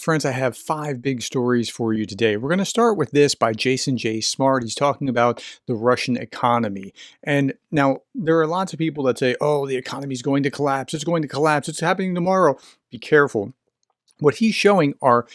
Friends, I have five big stories for you today. We're going to start with this by Jason J. Smart. He's talking about the Russian economy. And now there are lots of people that say, oh, the economy is going to collapse. It's going to collapse. It's happening tomorrow. Be careful. What he's showing are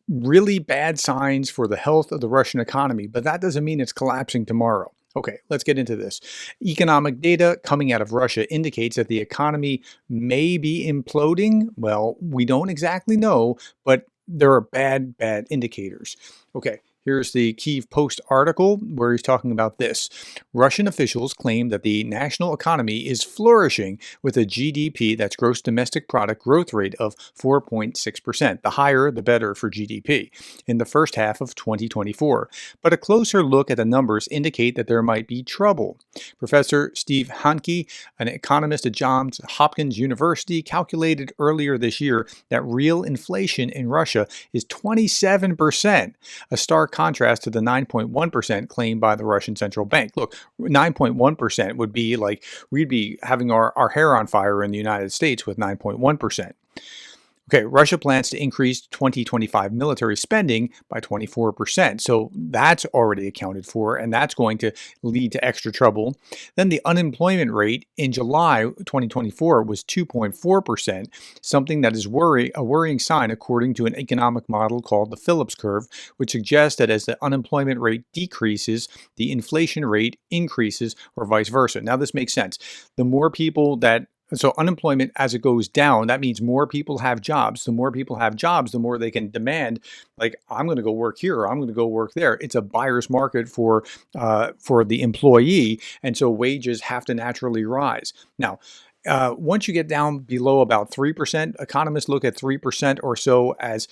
really bad signs for the health of the Russian economy, but that doesn't mean it's collapsing tomorrow. Okay, let's get into this. Economic data coming out of Russia indicates that the economy may be imploding. Well, we don't exactly know, but there are bad indicators. Okay, here's the Kyiv Post article where he's talking about this. Russian officials claim that the national economy is flourishing with a GDP, that's gross domestic product growth rate, of 4.6%. The higher, the better for GDP in the first half of 2024. But a closer look at the numbers indicate that there might be trouble. Professor Steve Hanke, an economist at Johns Hopkins University, calculated earlier this year that real inflation in Russia is 27%, a stark contrast to the 9.1% claimed by the Russian central bank. Look, 9.1% would be like we'd be having our hair on fire in the United States with 9.1%. Okay, Russia plans to increase 2025 military spending by 24%. So that's already accounted for, and that's going to lead to extra trouble. Then the unemployment rate in July 2024 was 2.4%, something that is a worrying sign according to an economic model called the Phillips curve, which suggests that as the unemployment rate decreases, the inflation rate increases, or vice versa. Now this makes sense. The more people that So unemployment, as it goes down, that means more people have jobs. The more people have jobs, the more they can demand, like, I'm going to go work here, or I'm going to go work there. It's a buyer's market for the employee, and so wages have to naturally rise. Now, once you get down below about 3%, economists look at 3% or so as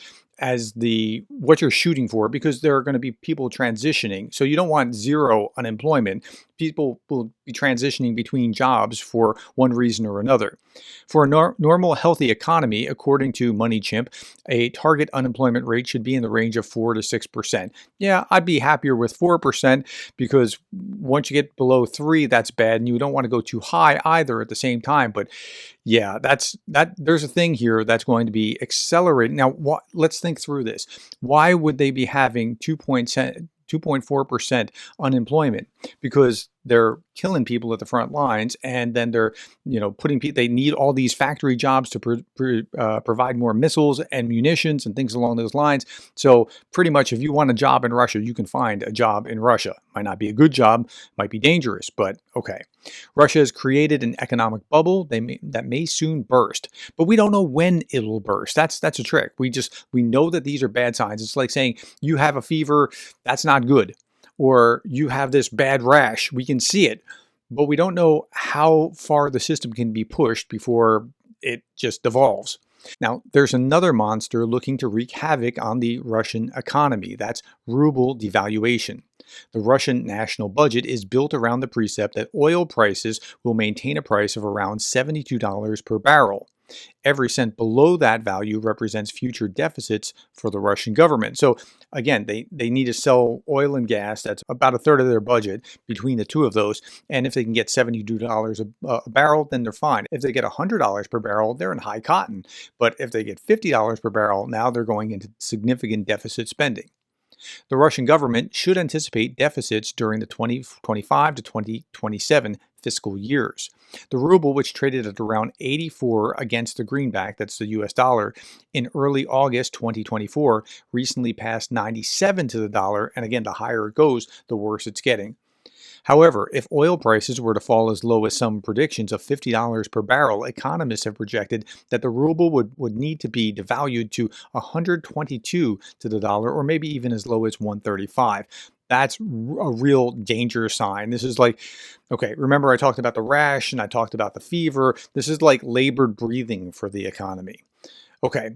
the what you're shooting for, because there are going to be people transitioning. So you don't want zero unemployment. People will be transitioning between jobs for one reason or another. For a normal, healthy economy, according to MoneyChimp, a target unemployment rate should be in the range of 4 to 6%. Yeah, I'd be happier with 4%, because once you get below 3, that's bad, and you don't want to go too high either at the same time. But yeah, there's a thing here that's going to be accelerating. Now, let's think through this. Why would they be having 2.4% unemployment? Because they're killing people at the front lines, and then they're, putting people. They need all these factory jobs to provide more missiles and munitions and things along those lines. So pretty much, if you want a job in Russia, you can find a job in Russia. Might not be a good job, might be dangerous, but okay. Russia has created an economic bubble that may soon burst, but we don't know when it will burst. That's a trick. We know that these are bad signs. It's like saying you have a fever, that's not good, or you have this bad rash. We can see it, but we don't know how far the system can be pushed before it just devolves. Now, there's another monster looking to wreak havoc on the Russian economy. That's ruble devaluation. The Russian national budget is built around the precept that oil prices will maintain a price of around $72 per barrel. Every cent below that value represents future deficits for the Russian government. So again, they need to sell oil and gas. That's about a third of their budget between the two of those. And if they can get $72 a barrel, then they're fine. If they get $100 per barrel, they're in high cotton. But if they get $50 per barrel, now they're going into significant deficit spending. The Russian government should anticipate deficits during the 2025 to 2027 fiscal years. The ruble, which traded at around 84 against the greenback, that's the US dollar, in early August 2024, recently passed 97 to the dollar, and again, the higher it goes, the worse it's getting. However, if oil prices were to fall as low as some predictions of $50 per barrel, economists have projected that the ruble would need to be devalued to 122 to the dollar, or maybe even as low as 135. That's a real danger sign. This is like, okay, remember I talked about the rash and I talked about the fever. This is like labored breathing for the economy. Okay.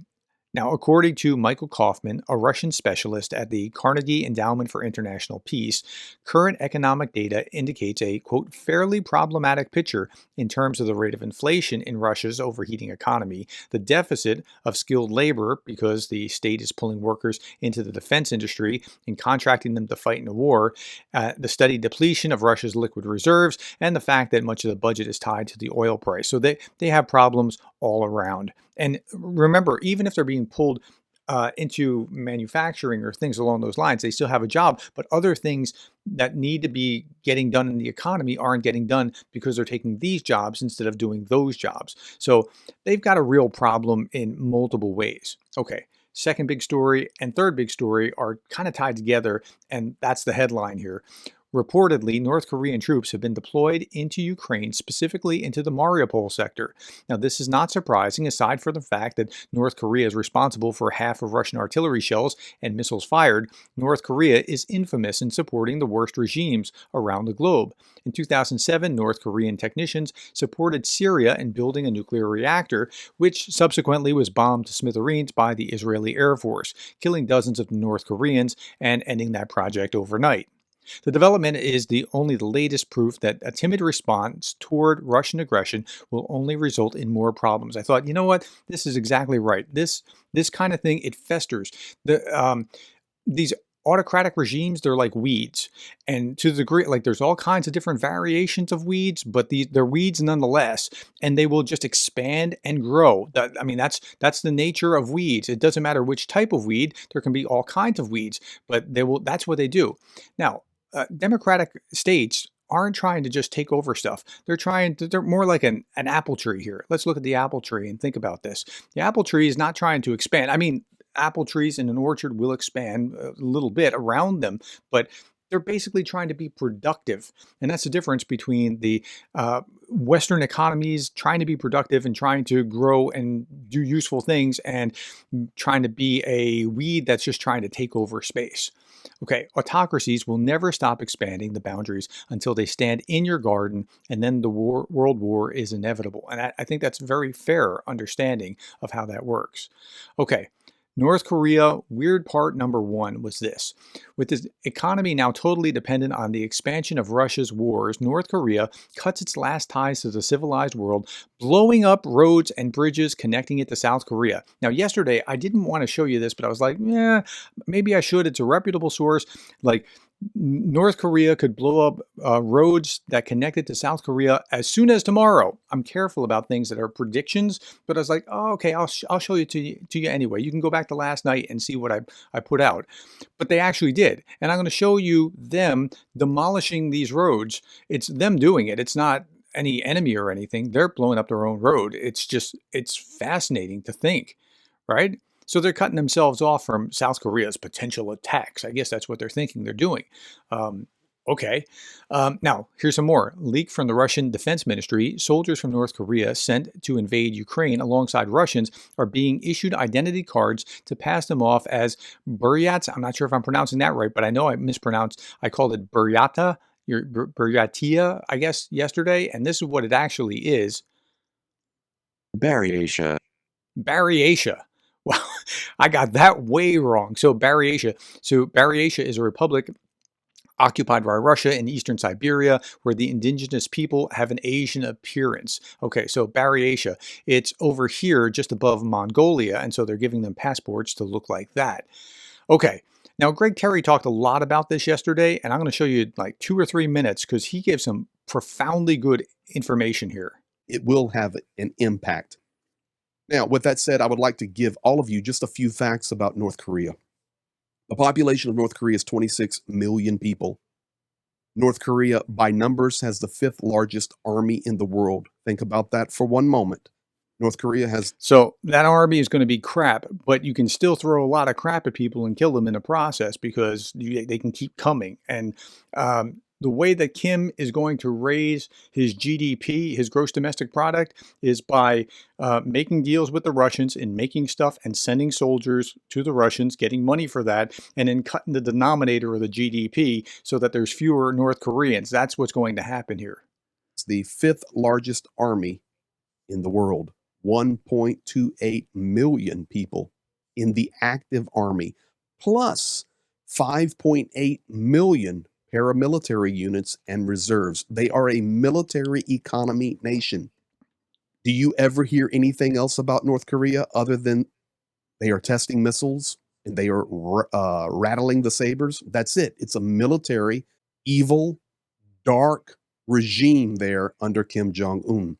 Now, according to Michael Kaufman, a Russian specialist at the Carnegie Endowment for International Peace, current economic data indicates a, quote, fairly problematic picture in terms of the rate of inflation in Russia's overheating economy, the deficit of skilled labor because the state is pulling workers into the defense industry and contracting them to fight in a war, the steady depletion of Russia's liquid reserves, and the fact that much of the budget is tied to the oil price. So they have problems all around. And remember, even if they're being pulled into manufacturing or things along those lines. They still have a job, but other things that need to be getting done in the economy aren't getting done because they're taking these jobs instead of doing those jobs. So they've got a real problem in multiple ways. Okay. Second big story and third big story are kind of tied together, and that's the headline here. Reportedly, North Korean troops have been deployed into Ukraine, specifically into the Mariupol sector. Now, this is not surprising, aside from the fact that North Korea is responsible for half of Russian artillery shells and missiles fired. North Korea is infamous in supporting the worst regimes around the globe. In 2007, North Korean technicians supported Syria in building a nuclear reactor, which subsequently was bombed to smithereens by the Israeli Air Force, killing dozens of North Koreans and ending that project overnight. The development is only the latest proof that a timid response toward Russian aggression will only result in more problems. I thought, you know what, this is exactly right. This kind of thing, it festers. These autocratic regimes, they're like weeds, and to the degree, like there's all kinds of different variations of weeds, but they're weeds nonetheless, and they will just expand and grow. I mean, that's the nature of weeds. It doesn't matter which type of weed. There can be all kinds of weeds, but they will. That's what they do. Now, democratic states aren't trying to just take over stuff. They're more like an apple tree here. Let's look at the apple tree and think about this. The apple tree is not trying to expand. I mean, apple trees in an orchard will expand a little bit around them, but they're basically trying to be productive. And that's the difference between the Western economies trying to be productive and trying to grow and do useful things, and trying to be a weed that's just trying to take over space. Okay, autocracies will never stop expanding the boundaries until they stand in your garden, and then the world war is inevitable. And I think that's a very fair understanding of how that works. Okay, North Korea, weird part number one was this. With its economy now totally dependent on the expansion of Russia's wars, North Korea cuts its last ties to the civilized world, blowing up roads and bridges connecting it to South Korea. Now, yesterday, I didn't want to show you this, but I was like, yeah, maybe I should. It's a reputable source. Like, North Korea could blow up roads that connected to South Korea as soon as tomorrow. I'm careful about things that are predictions, but I was like, oh, okay, I'll show you to you anyway. You can go back to last night and see what I put out. But they actually did. And I'm going to show you them demolishing these roads. It's them doing it. It's not any enemy or anything. They're blowing up their own road. It's fascinating to think, right? So they're cutting themselves off from South Korea's potential attacks. I guess that's what they're thinking they're doing. Okay. Now, here's some more. Leak from the Russian Defense Ministry. Soldiers from North Korea sent to invade Ukraine alongside Russians are being issued identity cards to pass them off as Buryats. I'm not sure if I'm pronouncing that right, but I know I mispronounced. I called it Buryata, Buryatia, I guess, yesterday. And this is what it actually is. Baryatia. Baryatia. Well, I got that way wrong. So Baryatia is a republic occupied by Russia in eastern Siberia, where the indigenous people have an Asian appearance. Okay, so Baryatia, it's over here just above Mongolia, and so they're giving them passports to look like that. Okay, now Greg Terry talked a lot about this yesterday, and I'm going to show you like 2 or 3 minutes because he gave some profoundly good information here. It will have an impact. Now, with that said, I would like to give all of you just a few facts about North Korea. The population of North Korea is 26 million people. North Korea, by numbers, has the 5th largest army in the world. Think about that for one moment. North Korea has... So that army is going to be crap, but you can still throw a lot of crap at people and kill them in the process because they can keep coming. And the way that Kim is going to raise his GDP, his gross domestic product, is by making deals with the Russians and making stuff and sending soldiers to the Russians, getting money for that, and then cutting the denominator of the GDP so that there's fewer North Koreans. That's what's going to happen here. It's the 5th largest army in the world. 1.28 million people in the active army, plus 5.8 million paramilitary units and reserves. They are a military economy nation. Do you ever hear anything else about North Korea other than they are testing missiles and they are rattling the sabers? That's it. It's a military, evil, dark regime there under Kim Jong-un.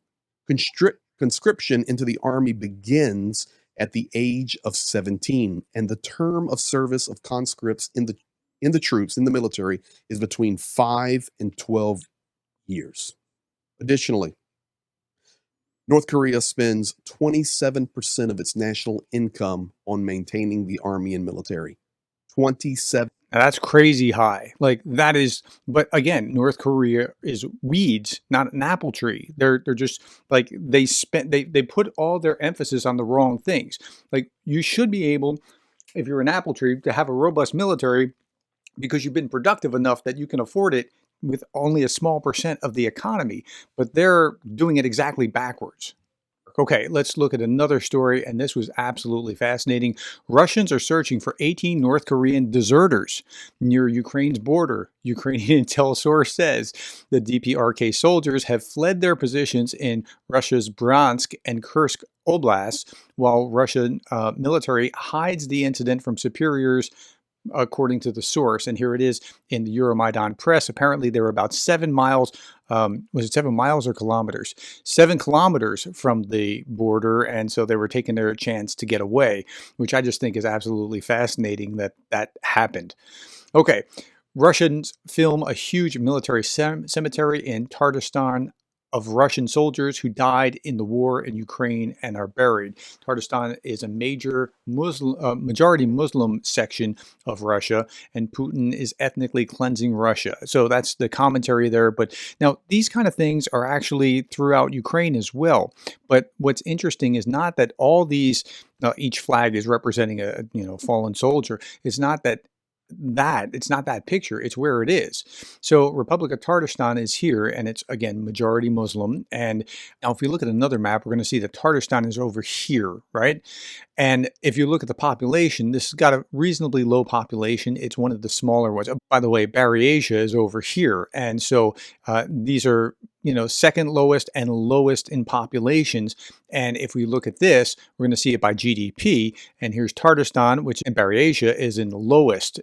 Conscription into the army begins at the age of 17, and the term of service of conscripts in the troops in the military is between 5 and 12 years. Additionally, North Korea spends 27% of its national income on maintaining the army and military. 27. Now, that's crazy high. Like that is, but again, North Korea is weeds, not an apple tree. They're just like they put all their emphasis on the wrong things. Like you should be able, if you're an apple tree, to have a robust military because you've been productive enough that you can afford it with only a small percent of the economy. But they're doing it exactly backwards. Okay, let's look at another story, and this was absolutely fascinating. Russians are searching for 18 North Korean deserters near Ukraine's border. Ukrainian intel source says the DPRK soldiers have fled their positions in Russia's Bryansk and Kursk oblasts, while Russian military hides the incident from superiors according to the source. And here it is in the Euromaidan press. Apparently, they were about 7 miles. Was it 7 miles or kilometers? 7 kilometers from the border. And so they were taking their chance to get away, which I just think is absolutely fascinating that that happened. Okay. Russians film a huge military cemetery in Tatarstan of Russian soldiers who died in the war in Ukraine and are buried. Tatarstan is a major majority Muslim section of Russia, and Putin is ethnically cleansing Russia. So that's the commentary there. But now these kind of things are actually throughout Ukraine as well. But what's interesting is not that all these, each flag is representing a fallen soldier. It's not that picture, it's where it is. So Republic of Tatarstan is here, and it's again majority Muslim. And now if we look at another map, we're going to see that Tatarstan is over here, right? And if you look at the population, this has got a reasonably low population. It's one of the smaller ones. By the way, Buryatia is over here, and so these are second lowest and lowest in populations. And if we look at this, we're going to see it by GDP. And here's Tatarstan, which in Buryatia is in the lowest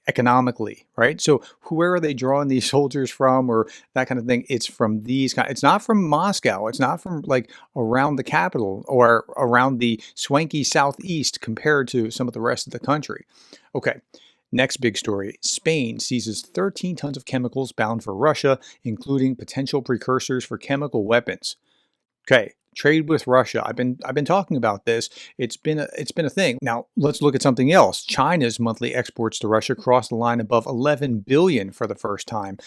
economically, right? So where are they drawing these soldiers from, or that kind of thing? It's from these kind. It's not from Moscow. It's not from like around the capital or around the swanky southeast compared to some of the rest of the country. Okay. Next big story. Spain seizes 13 tons of chemicals bound for Russia, including potential precursors for chemical weapons. Okay, trade with Russia. I've been talking about this. It's been a thing. Now let's look at something else. China's monthly exports to Russia crossed the line above 11 billion for the first time.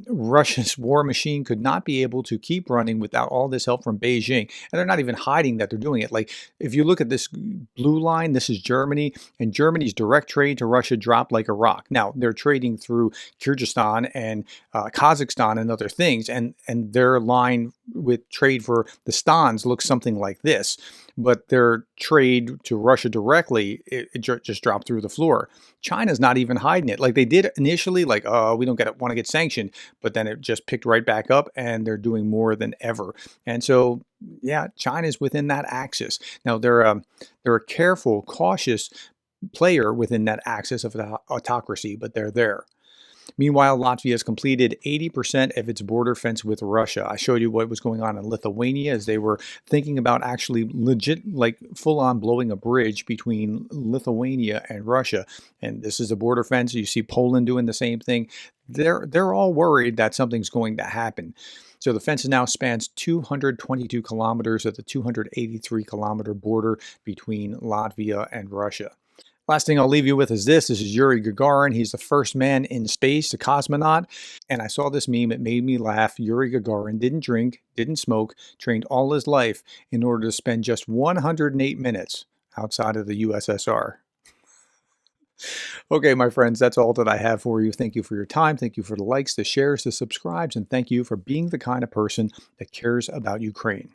Russia's war machine could not be able to keep running without all this help from Beijing, and they're not even hiding that they're doing it. Like if you look at this blue line, this is Germany, and Germany's direct trade to Russia dropped like a rock. Now they're trading through Kyrgyzstan and Kazakhstan and other things, and their line with trade for the stans looks something like this, but their trade to Russia directly, it just dropped through the floor. China's not even hiding it. Like they did initially, like, oh, we don't want to get sanctioned, but then it just picked right back up, and they're doing more than ever. And so, yeah, China's within that axis. Now they're a careful, cautious player within that axis of autocracy, but they're there. Meanwhile, Latvia has completed 80% of its border fence with Russia. I showed you what was going on in Lithuania as they were thinking about actually legit, like full on blowing a bridge between Lithuania and Russia. And this is a border fence. You see Poland doing the same thing. They're all worried that something's going to happen. So the fence now spans 222 kilometers of the 283 kilometer border between Latvia and Russia. Last thing I'll leave you with is this. This is Yuri Gagarin. He's the first man in space, a cosmonaut. And I saw this meme. It made me laugh. Yuri Gagarin didn't drink, didn't smoke, trained all his life in order to spend just 108 minutes outside of the USSR. Okay, my friends, that's all that I have for you. Thank you for your time. Thank you for the likes, the shares, the subscribes, and thank you for being the kind of person that cares about Ukraine.